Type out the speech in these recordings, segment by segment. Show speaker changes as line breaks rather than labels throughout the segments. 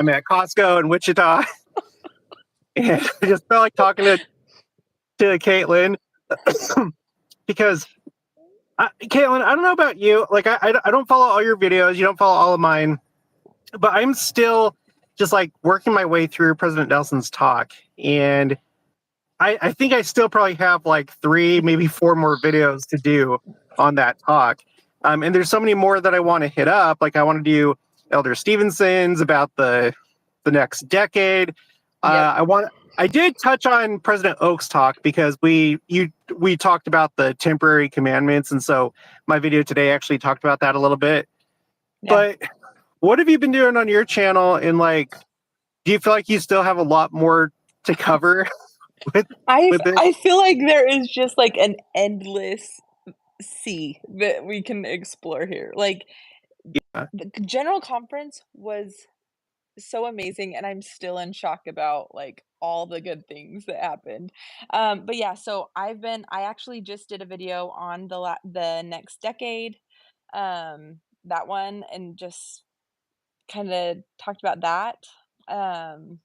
I'm at Costco in Wichita, and I just felt like talking to Caitlin because Caitlin, I don't know about you. Like, I don't follow all your videos. You don't follow all of mine, but I'm still just like working my way through President Nelson's talk, and I think I still probably have like 3, maybe 4 more videos to do on that talk. And there's so many more that I want to hit up. Like I want to do Elder Stevenson's about the next decade.
Yep.
I did touch on President Oak's talk because we talked about the temporary commandments, and so my video today actually talked about that a little bit.
Yeah.
But what have you been doing on your channel? And like, do you feel like you still have a lot more to cover?
I feel like there is just like an endless sea that we can explore here. Like
Yeah.
the general conference was so amazing, and I'm still in shock about like all the good things that happened. But yeah, so I actually just did a video on the next decade, that one, and just kind of talked about that. Um,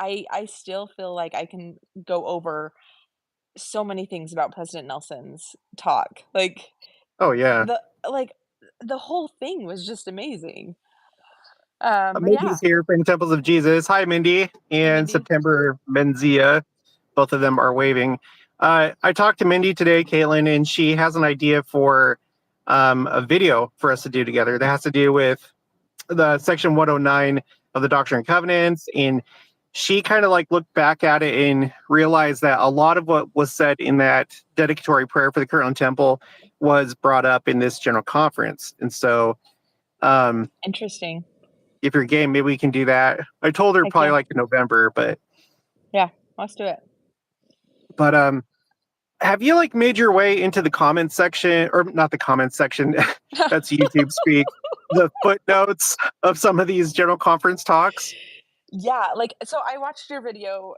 I still feel like I can go over so many things about President Nelson's talk.
Oh yeah.
The like the whole thing was just amazing. But yeah.
Mindy's here from Temples of Jesus. Hi, Mindy.
Hey,
And
Mindy.
September Menzia. Both of them are waving. I talked to Mindy today, Caitlin, and she has an idea for a video for us to do together that has to do with the section 109 of the Doctrine and Covenants. And she kind of like looked back at it and realized that a lot of what was said in that dedicatory prayer for the Kirtland Temple was brought up in this general conference. And so
Interesting.
if you're game, maybe we can do that. I told her
Heck
probably
yeah.
like in November, but
Let's do it.
have you like made your way into the comments section, or not the comments section? That's YouTube speak. The footnotes of some of these general conference talks.
Yeah, so I watched your video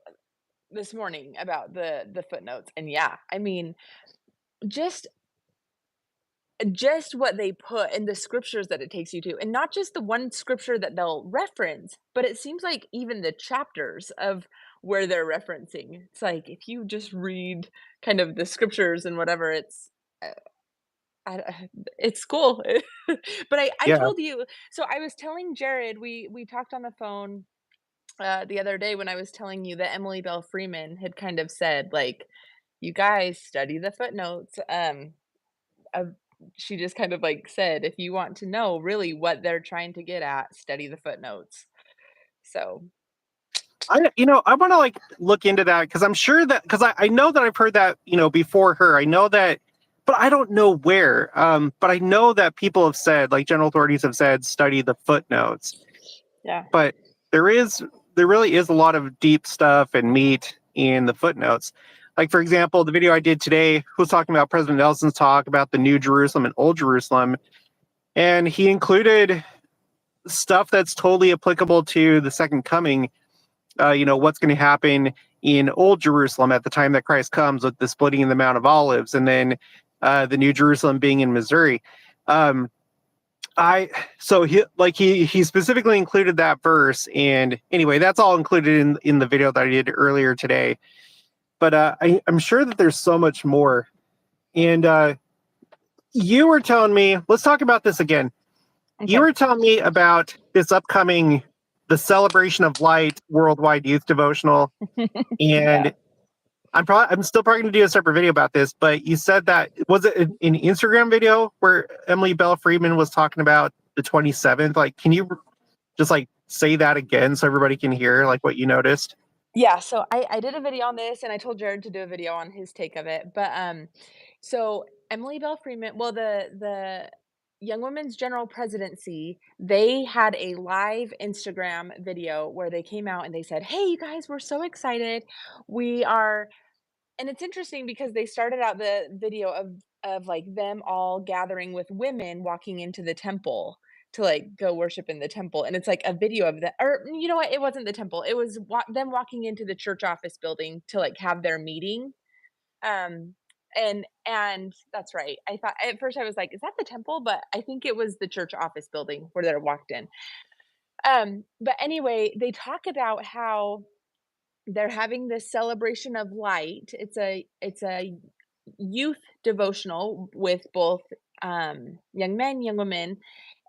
this morning about the footnotes, and yeah, I mean, just what they put in the scriptures that it takes you to, and not just the one scripture that they'll reference, but it seems like even the chapters of where they're referencing. It's like if you just read kind of the scriptures and whatever, uh, it's cool. But I
Yeah.
told you, so I was telling Jared, we talked on the phone the other day when I was telling you that Emily Bell Freeman had kind of said, like, you guys study the footnotes. Uh, she just kind of like said, if you want to know really what they're trying to get at, study the footnotes. So
I want to like look into that because I'm sure that because I know that I've heard that before her. I know that, but I don't know where. But I know that people have said, like general authorities have said, study the footnotes.
yeah.
But there really is a lot of deep stuff and meat in the footnotes. Like for example, the video I did today was talking about President Nelson's talk about the New Jerusalem and Old Jerusalem, and he included stuff that's totally applicable to the second coming. What's going to happen in Old Jerusalem at the time that Christ comes with the splitting in the Mount of Olives, and then the New Jerusalem being in Missouri. He specifically included that verse, and anyway, that's all included in the video that I did earlier today. But I'm sure that there's so much more. And you were telling me, let's talk about this again.
Okay.
You were telling me about this upcoming the Celebration of Light Worldwide Youth Devotional, and
Yeah.
I'm still probably going to do a separate video about this. But you said that was it an Instagram video where Emily Bell Freeman was talking about the 27th? Like, can you just like say that again so everybody can hear like what you noticed?
Yeah, so I did a video on this, and I told Jared to do a video on his take of it. But so Emily Bell Freeman, well, the Young Women's General Presidency, they had a live Instagram video where they came out and they said, "Hey, you guys, we're so excited. We are," and it's interesting because they started out the video of like them all gathering with women walking into the temple to like go worship in the temple, and it's like a video of that, or you know what, it wasn't the temple, it was them walking into the church office building to like have their meeting. um and that's right, I thought at first, I was like, is that the temple? But I think it was the church office building where they walked in. But anyway, they talk about how they're having this celebration of light. It's a youth devotional with both young men, young women,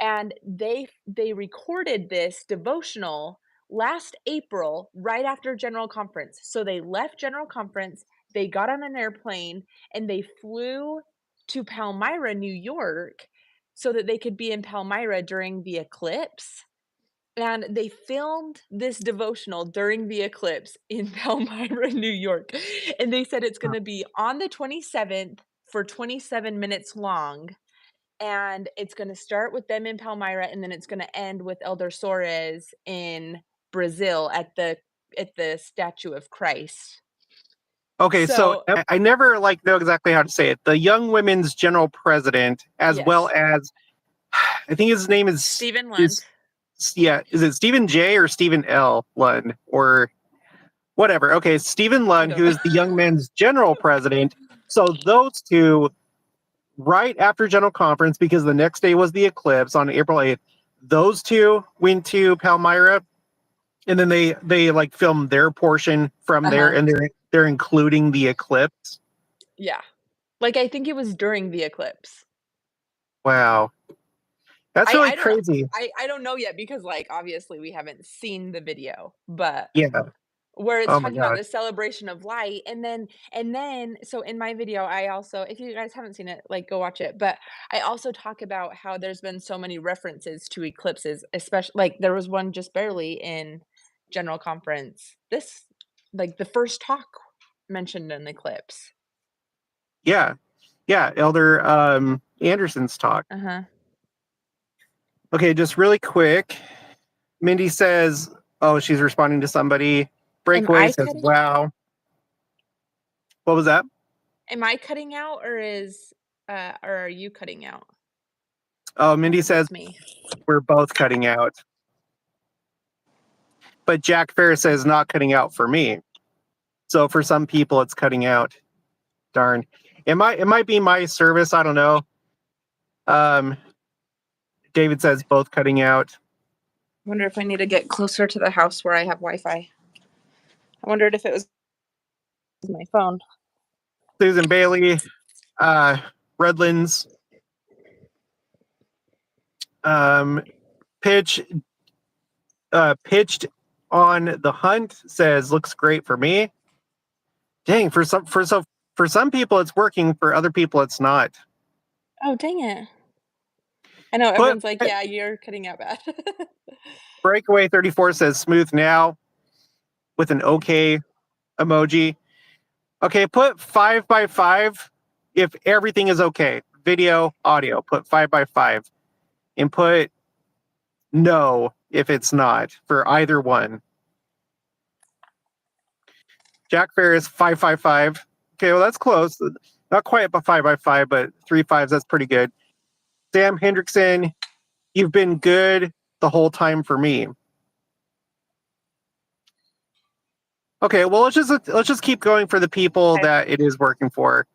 and they recorded this devotional last April right after General Conference. So they left General Conference, they got on an airplane, and they flew to Palmyra, New York, so that they could be in Palmyra during the eclipse. And they filmed this devotional during the eclipse in Palmyra, New York, and they said it's gonna be on the 27th for 27 minutes long, and it's gonna start with them in Palmyra, and then it's gonna end with Elder Soares in Brazil at the statue of Christ.
Okay, so
So
I never like know exactly how to say it. The Young Women's General President, as well
yes,
as I think his name
Stephen Lund.
is yeah, is it Stephen J or Stephen L Lund or whatever? Okay, Stephen
I
Lund,
don't
who
know.
is the Young Men's General President. So those two, right after General Conference, because the next day was the eclipse on April 8th, those two went to Palmyra, and then they like filmed their portion from there,
Uh-huh.
and they're including the eclipse.
Yeah. Like, I think it was during the eclipse.
Wow, that's really
I don't know.
crazy.
I don't know yet because, like, obviously we haven't seen the video, but
Yeah.
where it's
Oh my
talking about
gosh.
the celebration of light, and then so in my video, I also if you guys haven't seen it, like, go watch it, but I also talk about how there's been so many references to eclipses, especially like, there was one just barely in General Conference. This like, the first talk mentioned an eclipse.
Yeah. Yeah. Elder Anderson's talk.
Uh-huh.
Okay, just really quick. Mindy says, oh, she's responding to somebody.
Am
Breakaway
I
says,
cutting
wow. What was that?
am I cutting out or are you cutting out?
Oh,
I don't
Mindy
think
says,
it's me.
we're both cutting out. But Jack Ferris says, not cutting out for me. So for some people, it's cutting out. Darn. It might be my service. I don't know. Um, David says, both cutting out.
Wonder if I need to get closer to the house where I have Wi-Fi. I wondered if it was my phone.
Susan Bailey, Redlands, pitch pitched on the hunt says looks great for me. Dang, for some people it's working, for other people it's not.
Oh, dang it. I know
But
everyone's like, "Yeah, you're cutting out bad."
Breakaway 34 says smooth now with an okay emoji. Okay, put 5x5 if everything is okay. Video, audio, put 5x5 and put no if it's not for either one. Jack Ferris 555. Okay, well that's close. Not quite a 5x5, but 3 5s. That's pretty good. Sam Hendrickson, you've been good the whole time for me. Okay, well let's just keep going for the people
Okay.
that it is working for.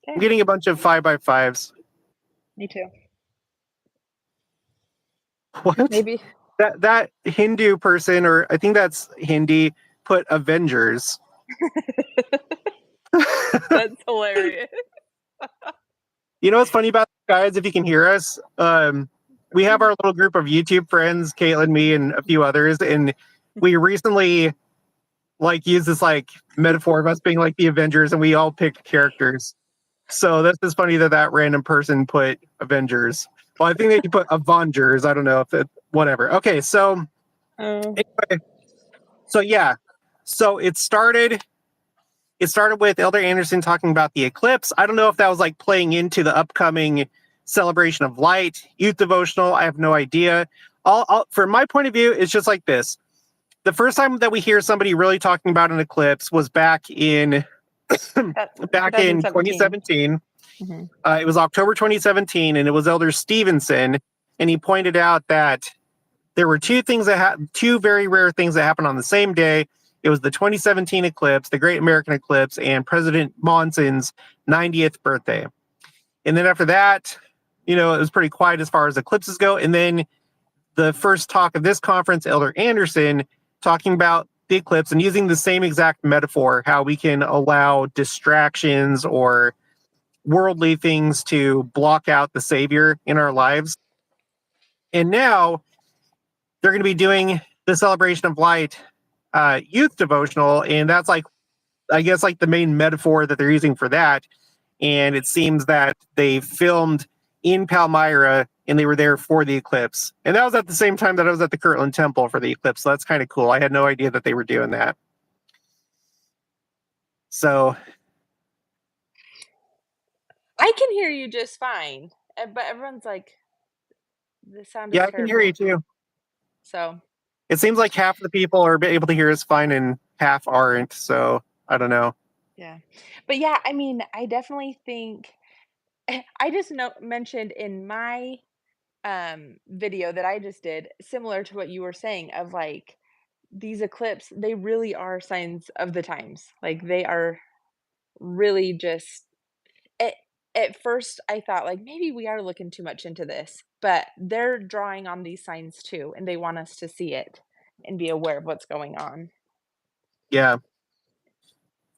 I'm
Okay.
getting a bunch of 5x5s.
Me too.
What?
Maybe.
That Hindu person, or I think that's Hindi, put Avengers.
That's hilarious.
You know what's funny about this, guys? If you can hear us, we have our little group of YouTube friends, Caitlin, me, and a few others, and we recently like used this like metaphor of us being like the Avengers, and we all picked characters. So that's just funny that random person put Avengers. Well, I think they put Avengers. I don't know if it whatever. Okay, so
Oh.
anyway, so yeah, so it started with Elder Anderson talking about the eclipse. I don't know if that was like playing into the upcoming celebration of light, youth devotional. I have no idea. From my point of view, it's just like this. The first time that we hear somebody really talking about an eclipse was back in 2017.
Mhm.
It was October 2017, and it was Elder Stevenson, and he pointed out that there were two very rare things that happened on the same day. It was the 2017 eclipse, the Great American Eclipse, and President Monson's 90th birthday. And then after that, it was pretty quiet as far as eclipses go. And then the first talk of this conference, Elder Anderson, talking about the eclipse and using the same exact metaphor, how we can allow distractions or worldly things to block out the Savior in our lives. And now they're going to be doing the Celebration of Light youth devotional, and that's like, I guess, like the main metaphor that they're using for that. And it seems that they filmed in Palmyra and they were there for the eclipse. And that was at the same time that I was at the Kirtland Temple for the eclipse. So that's kind of cool. I had no idea that they were doing that. So
I can hear you just fine, but everyone's like, "The sound
yeah,
is
I can hear you
terrible."
too.
So,
It seems like half the people are able to hear us fine and half aren't. So I don't know.
yeah. But yeah, I mean, I definitely think I just mentioned in my video that I just did, similar to what you were saying of like these eclipse, they really are signs of the times. Like they are really just at at first I thought like maybe we are looking too much into this, but they're drawing on these signs too, and they want us to see it and be aware of what's going on.
Yeah.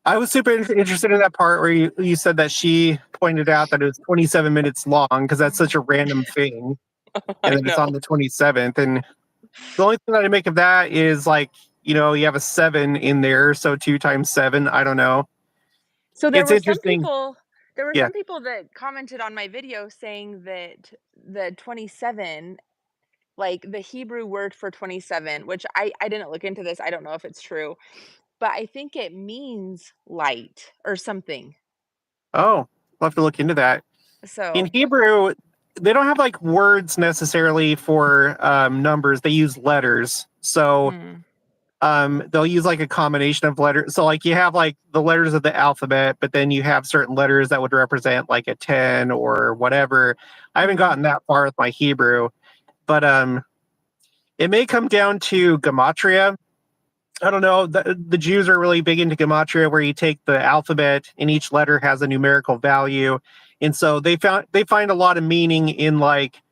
I was super interested in that part where you said that she pointed out that it was 27 minutes long because that's such a random thing. And
I
then it's
know.
on the 27th. And the only thing that I make of that is like, you have a 7 in there. So 2 times 7. I don't know.
So
It's interesting.
there were
Yeah.
some people that commented on my video saying that the 27, like the Hebrew word for 27, which I didn't look into this. I don't know if it's true, but I think it means light or something.
Oh, I'll have to look into that. In
So,
Hebrew, they don't have like words necessarily for numbers. They use letters. So
mm,
they'll use like a combination of letters. So like you have like the letters of the alphabet, but then you have certain letters that would represent like a 10 or whatever. I haven't
mm,
gotten that far with my Hebrew, but it may come down to gematria. I don't know. The Jews are really big into gematria, where you take the alphabet and each letter has a numerical value, and so they find a lot of meaning in like,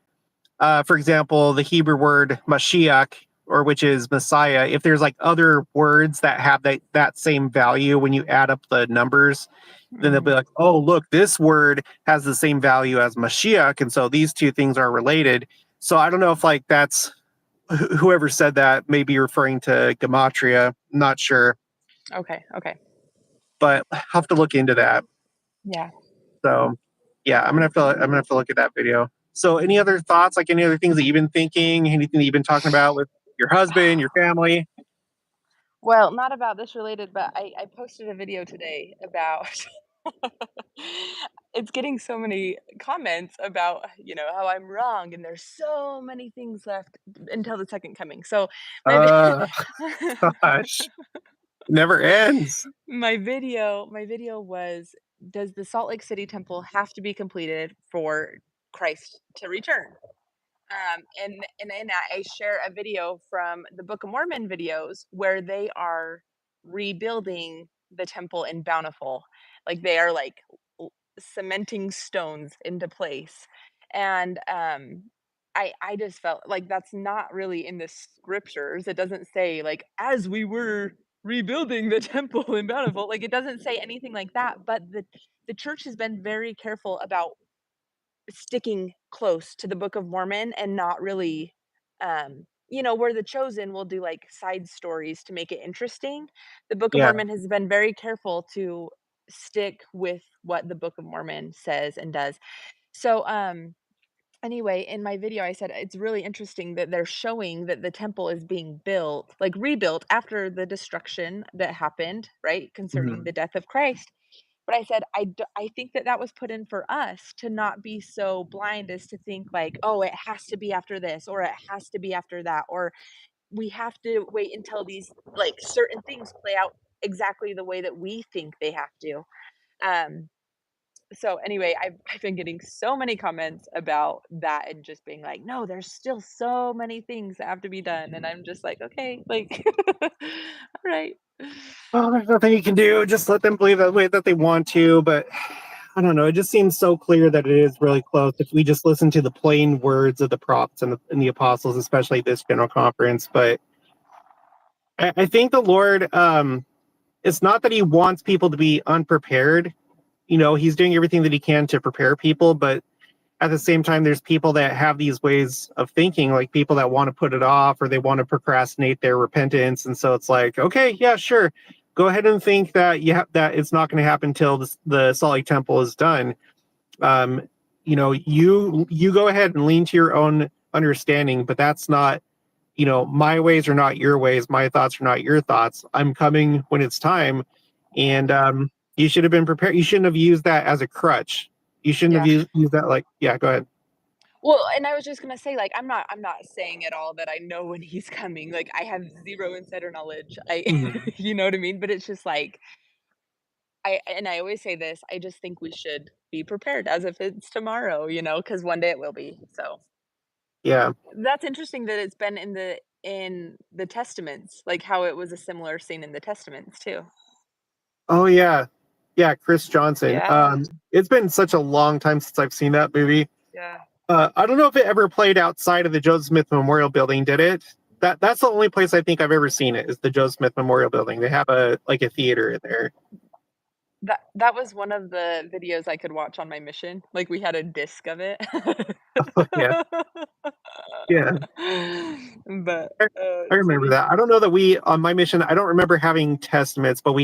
for example, the Hebrew word Mashiach, or which is Messiah. If there's like other words that have that same value when you add up the numbers, then they'll be
mm.
like, oh, look, this word has the same value as Mashiach, and so these two things are related. So I don't know if like that's whoever said that may be referring to gematria. Not sure,
Okay, okay.
but I'll have to look into that.
Yeah.
So yeah, I'm gonna have to look at that video. So any other thoughts, like any other things that you've been thinking, anything that you've been talking about with your husband, your family?
Well, not about this related, but I posted a video today about it's getting so many comments about, how I'm wrong and there's so many things left until the second coming. So my
Uh gosh, never ends.
my video was, does the Salt Lake City temple have to be completed for Christ to return? And then I share a video from the Book of Mormon videos where they are rebuilding the temple in Bountiful. Like they are like cementing stones into place. And I just felt like that's not really in the scriptures. It doesn't say like as we were rebuilding the temple in Bountiful. Like it doesn't say anything like that, but the church has been very careful about sticking close to the Book of Mormon and not really, where the Chosen will do like side stories to make it interesting. The Book of
Yeah.
Mormon has been very careful to stick with what the Book of Mormon says and does. So, anyway, in my video, I said it's really interesting that they're showing that the temple is being built, like rebuilt after the destruction that happened, right, concerning
Mhm.
the death of Christ. But I said, I think that that was put in for us to not be so blind as to think like, "Oh, it has to be after this," or "It has to be after that," or "We have to wait until these, like, certain things play out exactly the way that we think they have to." Um, so anyway, I've been getting so many comments about that and just being like, "No, there's still so many things that have to be done," and I'm just like, "Okay, like, alright."
Well, there's nothing you can do. Just let them believe the way that they want to. But I don't know. It just seems so clear that it is really close if we just listen to the plain words of the prophets and the apostles, especially this general conference. But I think the Lord, it's not that he wants people to be unprepared. He's doing everything that he can to prepare people, but at the same time, there's people that have these ways of thinking, like people that want to put it off or they want to procrastinate their repentance. And so it's like, okay, yeah, sure. Go ahead and think that that it's not going to happen until the Salt Lake Temple is done. You go ahead and lean to your own understanding, but that's not, my ways are not your ways. My thoughts are not your thoughts. I'm coming when it's time. And you should have been prepared. You shouldn't have used that as a crutch. You shouldn't have
Yeah.
used that like, yeah, go ahead.
Well, and I was just gonna say, like, I'm not saying at all that I know when he's coming. Like, I have 0 insider knowledge. I
Mhm.
you know what I mean? But it's just like I always say this, I just think we should be prepared as if it's tomorrow, because one day it will be. So
Yeah.
that's interesting that it's been in the Testaments, like how it was a similar scene in the Testaments too.
Oh yeah. Yeah, Chris Johnson.
Yeah,
It's been such a long time since I've seen that movie.
yeah.
I don't know if it ever played outside of the Joseph Smith Memorial Building, did it? That's the only place I think I've ever seen it is the Joseph Smith Memorial Building. They have a theater in there.
That was one of the videos I could watch on my mission, like, we had a disc of it.
Yeah. Yeah.
But,
I, I
it's
remember
funny.
that. I don't know that we on my mission, I don't remember having testaments, but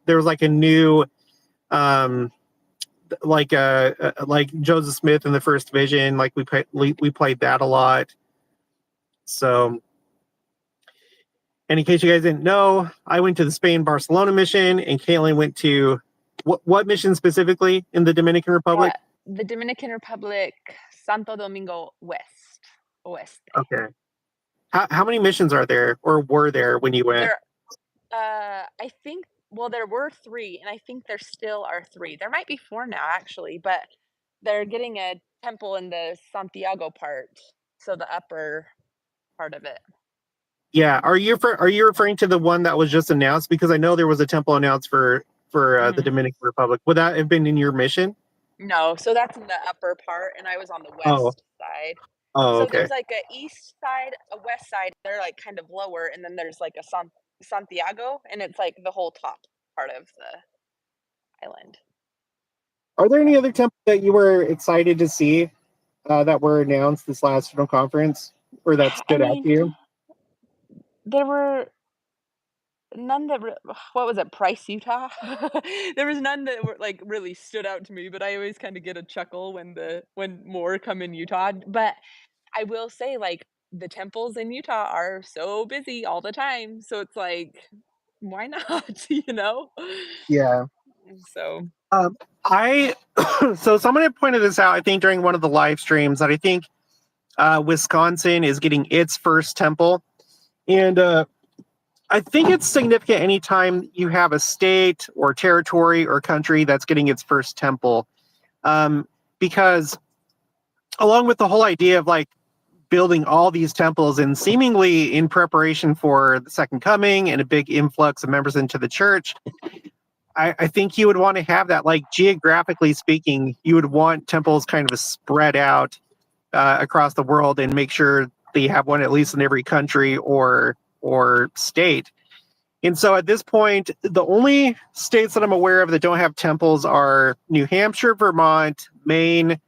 there was like a new um like Joseph Smith in the First Vision, like we played that a lot. So, and in case you guys didn't know, I went to the Spain Barcelona mission, and Caitlin went to what mission specifically in the Dominican
Uh,
Republic?
the Dominican Republic, Santo Domingo Oeste.
Okay. How many missions are there or were there when you went?
There I think well, there were 3, and I think there still are 3. There might be 4 now, actually, but they're getting a temple in the Santiago part, so the upper part of it.
Yeah. Are you referring to the one that was just announced? Because I know there was a temple announced for the
Mhm.
Dominican Republic. Would that have been in your mission?
No, so that's in the upper part, and I was on the
Oh.
west side.
Oh.
So
Okay.
there's, like, a east side, a west side, they're, like, kind of lower, and then there's, like, a Santiago, and it's, like, the whole top part of the island.
Are there any
So,
other temples that you were excited to see that were announced this last general conference, or that
I
stood out to
mean,
you?
there were none that what was it, Price, Utah? There was none that were, like, really stood out to me, but I always kinda get a chuckle when more come in Utah, but I will say, like, the temples in Utah are so busy all the time, so it's like, why not, you know?
Yeah.
So
I so someone had pointed this out, I think, during one of the live streams that I think Wisconsin is getting its first temple, and I think it's significant anytime you have a state or territory or country that's getting its first temple, because along with the whole idea of like building all these temples and seemingly in preparation for the second coming and a big influx of members into the church, I think you would want to have that, like geographically speaking, you would want temples kind of spread out across the world and make sure that you have one at least in every country or state. And so at this point, the only states that I'm aware of that don't have temples are New Hampshire, Vermont, Maine,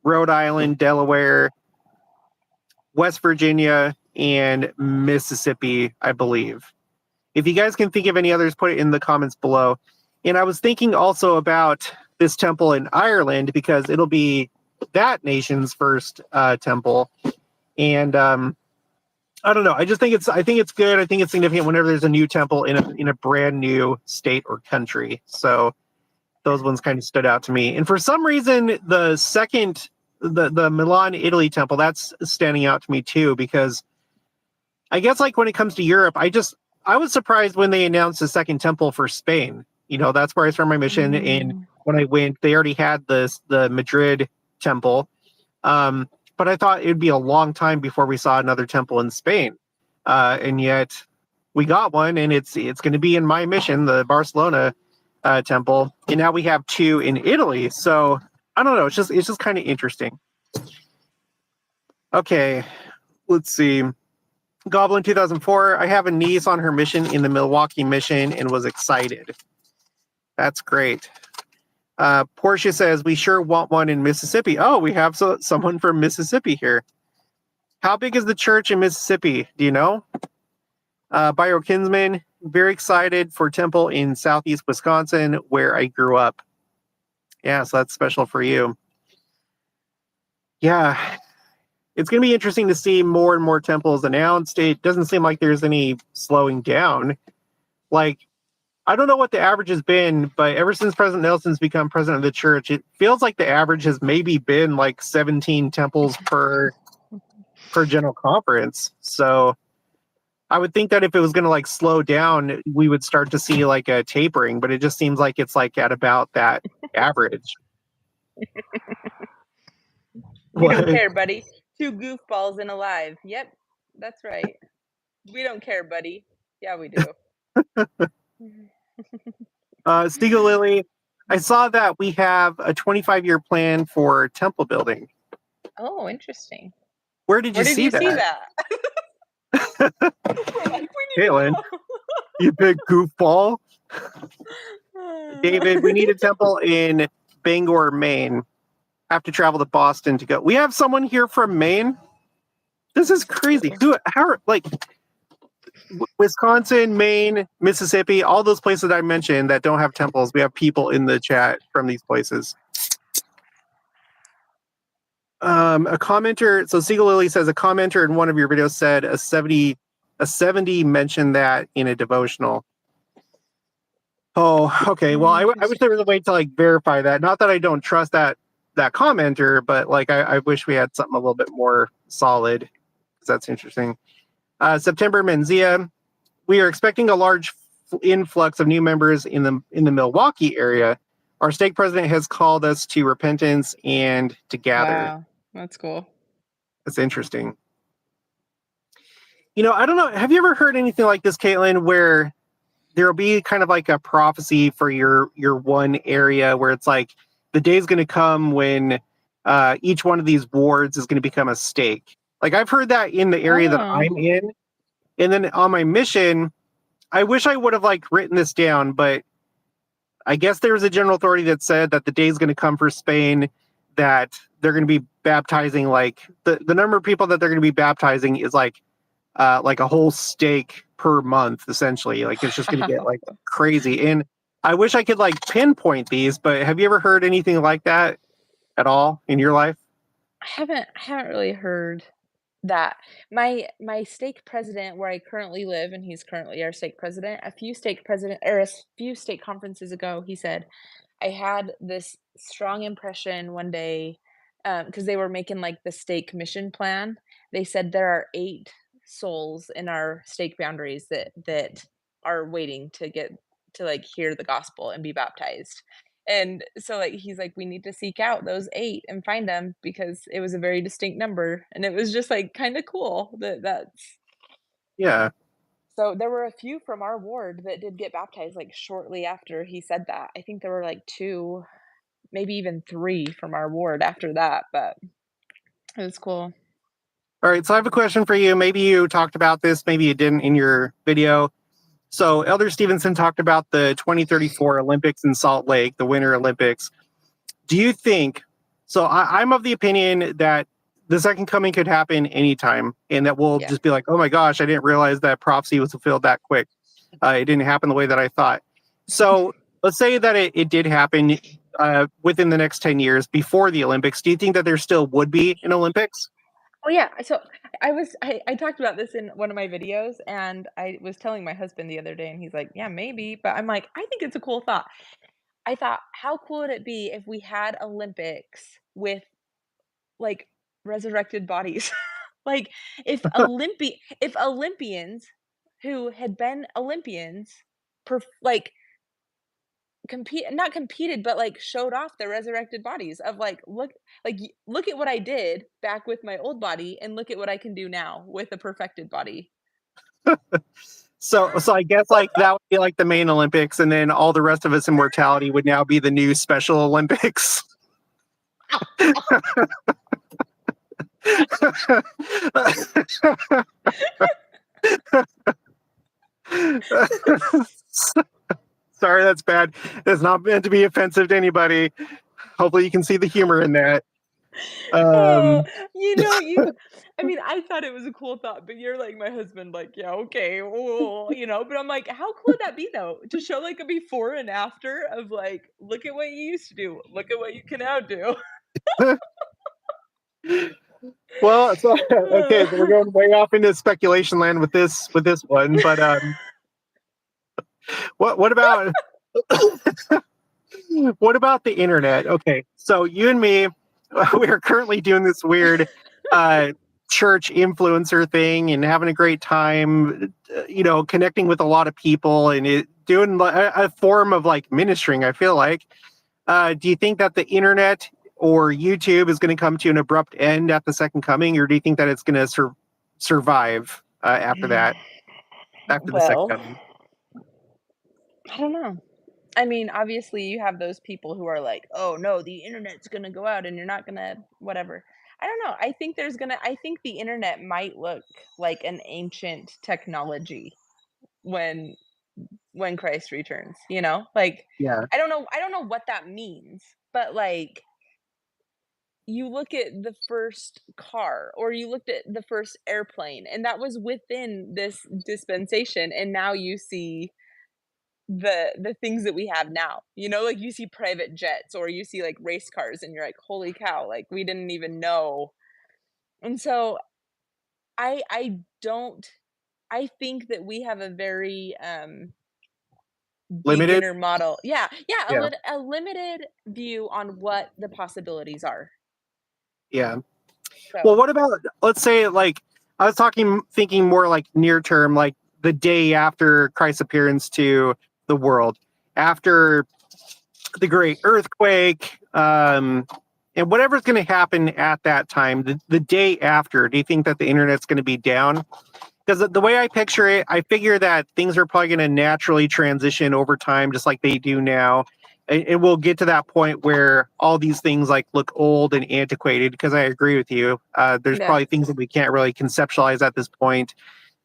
Rhode Island, Delaware, West Virginia, and Mississippi, I believe. If you guys can think of any others, put it in the comments below. And I was thinking also about this temple in Ireland because it'll be that nation's first temple. And I don't know. I think it's good. I think it's significant whenever there's a new temple in a brand new state or country. So those ones kind of stood out to me. And for some reason, the Milan, Italy temple, that's standing out to me too, because I guess like when it comes to Europe, I was surprised when they announced the second temple for Spain. That's where I started my mission. And
mm,
when I went, they already had the Madrid temple. But I thought it'd be a long time before we saw another temple in Spain. And yet we got one, and it's going to be in my mission, the Barcelona temple, and now we have 2 in Italy. So I don't know. It's just kind of interesting. Okay, let's see. Goblin 2004. I have a niece on her mission in the Milwaukee mission and was excited. That's great. Portia says we sure want one in Mississippi. Oh, we have someone from Mississippi here. How big is the church in Mississippi? Do you know? Bio Kinsman, very excited for temple in southeast Wisconsin, where I grew up. Yeah, so that's special for you. Yeah, it's going to be interesting to see more and more temples announced. It doesn't seem like there's any slowing down. Like, I don't know what the average has been, but ever since President Nelson's become president of the church, it feels like the average has maybe been like 17 temples per general conference. So I would think that if it was going to like slow down, we would start to see like a tapering, but it just seems like it's like at about that average.
We don't
What?
care, buddy. 2 goofballs and alive. Yep, that's right. We don't care, buddy. Yeah, we do.
Stiegel Lily, I saw that we have a 25-year plan for temple building.
Oh, interesting.
Where did you
Where did
see
you see
that?
that? We're like, we need
Caitlin,
to
you big goofball.
know.
David, we need a temple in Bangor, Maine. Have to travel to Boston to go. We have someone here from Maine. This is crazy. How like Wisconsin, Maine, Mississippi, all those places that I mentioned that don't have temples. We have people in the chat from these places. A commenter, so Siegel Lily says a commenter in one of your videos said a 70 mentioned that in a devotional. Oh, okay. Well, I wish there was a way to like verify that. Not that I don't trust that commenter, but like I wish we had something a little bit more solid, because that's interesting. September Menzia, we are expecting a large influx of new members in the Milwaukee area. Our stake president has called us to repentance and to gather.
Wow, that's cool.
That's interesting. You know, I don't know. Have you ever heard anything like this, Caitlin, where there'll be kind of like a prophecy for your one area where it's like the day's going to come when each one of these wards is going to become a stake? Like I've heard that in the area that
Oh.
I'm in. And then on my mission, I wish I would have like written this down, but I guess there was a general authority that said that the day is going to come for Spain that they're going to be baptizing, like the number of people that they're going to be baptizing is like a whole stake per month, essentially. Like it's just going to get like crazy. And I wish I could like pinpoint these, but have you ever heard anything like that at all in your life?
I haven't really heard that. My stake president where I currently live, and he's currently our stake president, a few stake conferences ago, he said, I had this strong impression one day, because they were making, like, the stake mission plan. They said there are 8 souls in our stake boundaries that are waiting to, like, hear the gospel and be baptized. And so, like, he's like, "We need to seek out those 8 and find them," because it was a very distinct number, and it was just, like, kinda cool that's
Yeah.
so there were a few from our ward that did get baptized, like, shortly after he said that. I think there were, like, 2, maybe even 3 from our ward after that, but it was cool.
All right. So I have a question for you. Maybe you talked about this, maybe you didn't in your video. So Elder Stevenson talked about the 2034 Olympics in Salt Lake, the Winter Olympics. Do you think, so I'm of the opinion that the second coming could happen anytime, and that we'll
Yeah.
just be like, oh my gosh, I didn't realize that prophecy was fulfilled that quick. It didn't happen the way that I thought. So let's say that it did happen within the next 10 years before the Olympics. Do you think that there still would be an Olympics?
Oh, yeah, so I talked about this in one of my videos, and I was telling my husband the other day, and he's like, "Yeah, maybe," but I'm like, "I think it's a cool thought." I thought, "How cool would it be if we had Olympics with, like, resurrected bodies?" Like, if Olympians who had been Olympians like, not competed, but, like, showed off their resurrected bodies of, look at what I did back with my old body, and look at what I can do now with a perfected body.
So I guess like that would be like the main Olympics, and then all the rest of us in mortality would now be the new Special Olympics. Sorry, that's bad. It's not meant to be offensive to anybody. Hopefully, you can see the humor in that.
Oh,
Um,
I mean, I thought it was a cool thought, but you're like my husband, like, yeah, okay, well, but I'm like, how cool would that be though? To show like a before and after of like, look at what you used to do, look at what you can now do.
well, so okay, so we're going way off into speculation land with this one, but what about what about the internet? Okay, so you and me, we are currently doing this weird uh, church influencer thing and having a great time, connecting with a lot of people and doing a form of like ministering. I feel like. Do you think that the internet or YouTube is going to come to an abrupt end at the second coming, or do you think that it's going to survive after that, after the second
Well,
coming?
I don't know. I mean, obviously, you have those people who are like, "Oh no, the internet's gonna go out, and you're not gonna whatever." I don't know. I think the internet might look like an ancient technology when Christ returns. Like
Yeah,
I don't know what that means, but like you look at the first car or you looked at the first airplane, and that was within this dispensation, and now you see the things that we have now. Like you see private jets or you see like race cars and you're like, "Holy cow, like we didn't even know." And so I don't I think that we have a very
limited.
beginner model. Yeah, yeah,
Yeah,
a limited view on what the possibilities are.
yeah. Well,
So,
what about, let's say, like, I was thinking more like near term, like the day after Christ's appearance to the world, after the great earthquake, and whatever's going to happen at that time, the day after, do you think that the internet's going to be down? Because the way I picture it, I figure that things are probably going to naturally transition over time, just like they do now. And we'll get to that point where all these things like look old and antiquated. Because I agree with you, there's
yeah.
probably things that we can't really conceptualize at this point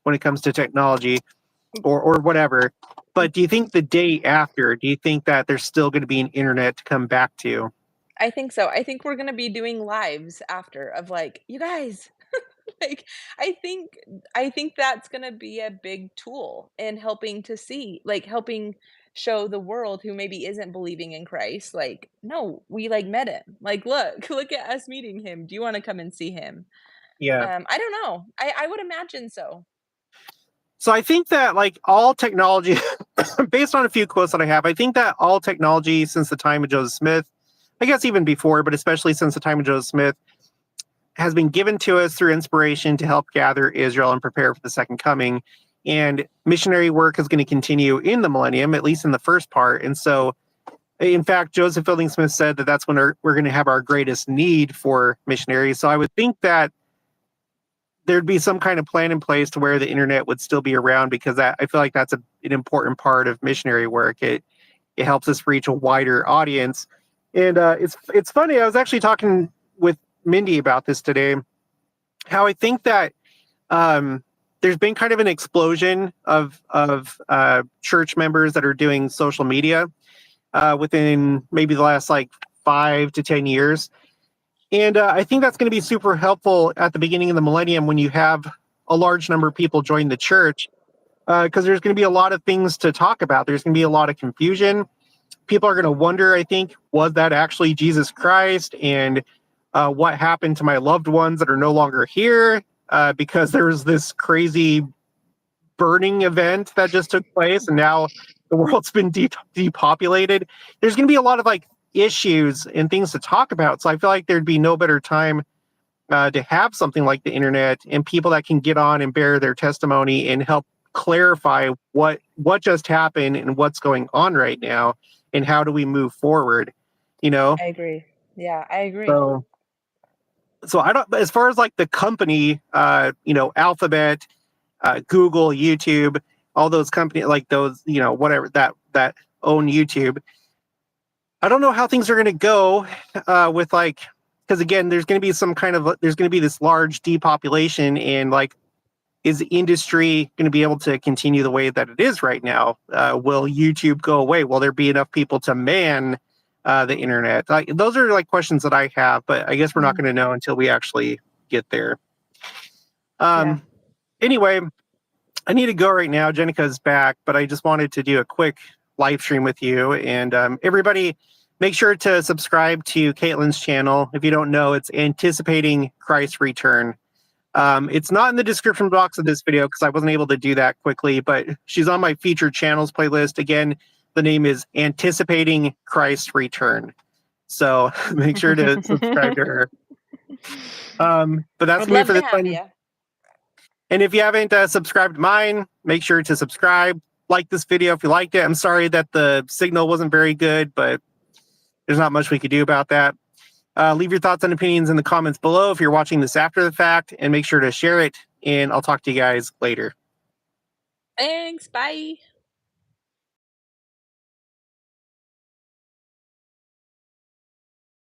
when it comes to technology or whatever. But do you think the day after? Do you think that there's still going to be an internet to come back to?
I think so. I think we're gonna be doing lives after of like, "You guys." Like, I think I think that's gonna be a big tool in helping to see like, helping show the world who maybe isn't believing in Christ, like, "No, we, like, met him. Like, look, look at us meeting him. Do you wanna come and see him?"
Yeah.
I don't know. I would imagine so.
So I think that like all technology, based on a few quotes that I have, I think that all technology since the time of Joseph Smith, I guess even before, but especially since the time of Joseph Smith, has been given to us through inspiration to help gather Israel and prepare for the second coming. And missionary work is going to continue in the millennium, at least in the first part. And so, in fact, Joseph Fielding Smith said that that's when we're going to have our greatest need for missionaries. So I would think that there'd be some kind of plan in place to where the internet would still be around, because I feel like that's an important part of missionary work. It helps us reach a wider audience. And it's funny. I was actually talking with Mindy about this today. How I think that um, there's been kind of an explosion of church members that are doing social media within maybe the last like 5 to 10 years. And I think that's going to be super helpful at the beginning of the millennium when you have a large number of people join the church, because there's going to be a lot of things to talk about. There's going to be a lot of confusion. People are going to wonder, I think, was that actually Jesus Christ? And what happened to my loved ones that are no longer here? Because there was this crazy burning event that just took place, and now the world's been depopulated. There's going to be a lot of like issues and things to talk about. So I feel like there'd be no better time to have something like the internet and people that can get on and bear their testimony and help clarify what just happened and what's going on right now and how do we move forward. You know,
I agree. Yeah, I agree.
so I don't. As far as like the company, Alphabet, Google, YouTube, all those companies, like those, whatever that own YouTube. I don't know how things are going to go with like, because again, there's going to be this large depopulation, and like, is the industry going to be able to continue the way that it is right now? Will YouTube go away? Will there be enough people to man the internet? Like, those are like questions that I have, but I guess we're not going to know until we actually get there. Anyway, I need to go right now. Jenica's back, but I just wanted to do a quick live stream with you. And everybody, make sure to subscribe to Caitlin's channel. If you don't know, it's Anticipating Christ's Return. It's not in the description box of this video because I wasn't able to do that quickly, but she's on my featured channels playlist. Again, the name is Anticipating Christ's Return. So make sure to subscribe to her. But that's me for this one. And if you haven't subscribed to mine, make sure to subscribe. Like this video if you liked it. I'm sorry that the signal wasn't very good, but there's not much we could do about that. Leave your thoughts and opinions in the comments below if you're watching this after the fact, and make sure to share it. And I'll talk to you guys later.
Thanks. Bye.